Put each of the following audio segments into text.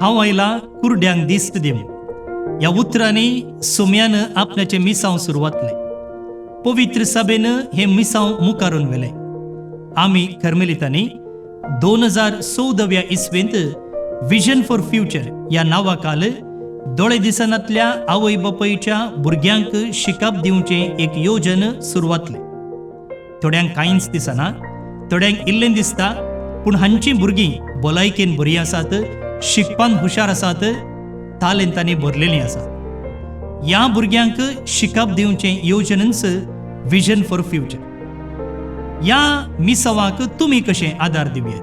हांव आयला कुरड्यांक दिश्ट दिवंक ह्या उतरांनी सुम्यानं आपणाचें मिसांव सुरू जातलें. पवित्र सभेनं हें मिसांव मुखारून व्हेलें. आमी कर्मेलितांनी 2014व्या इस्वेंत विजन फॉर फ्युचर ह्या नांवा खाल दोळे दिसनातल्या आवय बापायच्या भुरग्यांक शिकप दिवचें एक योजन सुरू जातलें. थोड्यांक कांयच दिसना, थोड्यांक इल्लें दिसता, पूण हांचीं भुरगीं भलायकेन बरीं आसात, शिकपान हुशार आसात, तालेंतांनी भरलेलीं आसात. ह्या भुरग्यांक शिकप दिवचें योजनच विजन फॉर फ्युचर. ह्या मिसावाक तुमी कशें आदार दिवयात.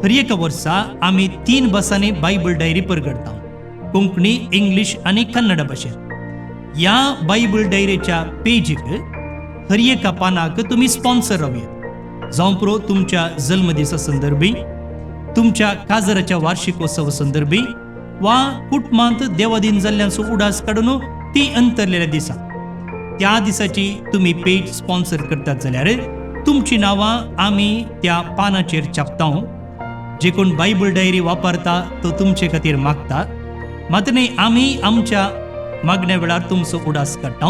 हर एक वर्सा आमी 3 बसांनी बायबल डायरी परगडता, कोंकणी, इंग्लीश आनी कन्नड भाशेन. ह्या बायबल डायरीच्या पेजीक हर एका पानाक तुमी स्पॉन्सर रावयात. जावं पुरो तुमच्या जल्मदिसा संदर्भी, तुमच्या काजराच्या वार्षिकोत्सवा संदर्भी, वा कुटुंबांत देवादीन जाल्ल्याचो उडास काडून ती अंतरलेल्या दिसा त्या दिसाची तुमी पेज स्पॉन्सर करतात जाल्यार तुमची नांवां आमी त्या पानाचेर छापता. जे कोण बायबल डायरी वापरता तो तुमचे खातीर मागता, मात न्ही आमी आमच्या मागण्या वेळार तुमचो उडास काडटा.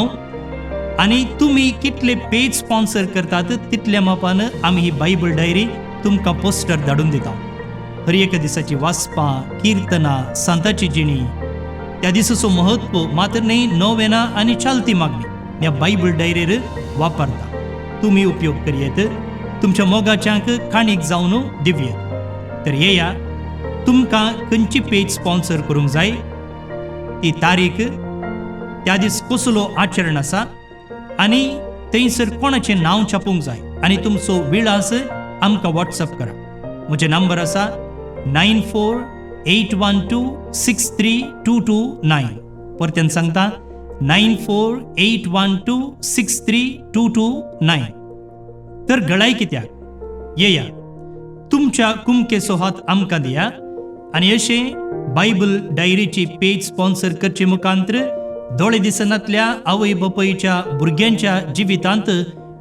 आनी तुमी कितले पेज स्पॉन्सर करतात तितल्या मापान आमी ही बायबल डायरी तुमकां पोस्टर धाडून दिता. हर एक दिसाची वाचपां, किर्तनां, सांताची जिणी, त्या दिसाचो महत्व मात्र न्ही नोवेना आनी चालती मागणी ह्या बायबल डायरीर वापरता. तुमी उपयोग करयेत, तुमच्या मोगाच्यांक काणीक जावन दिवयेत. तर येया, तुमकां खंयची पेज स्पॉन्सर करूंक जाय, ती तारीख, त्या दीस कसलो आचरण आसा, आनी थंयसर कोणाचें नांव छापूंक जाय, आनी तुमचो विळास आमकां व्हॉट्सअप करा. म्हजे नंबर आसा 9481263229. परत्यान सांगता 9481263229. तर घडाय कित्याक, येया, तुमच्या कुमकेचो हात आमकां दिया, आनी अशें बायबल डायरीची पेज स्पॉन्सर करचे मुखांतर दोळे दिसनातल्या आवय बापायच्या भुरग्यांच्या जिवितांत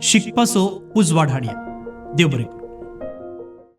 शिकपाचो उजवाड हाडया. देव बरें.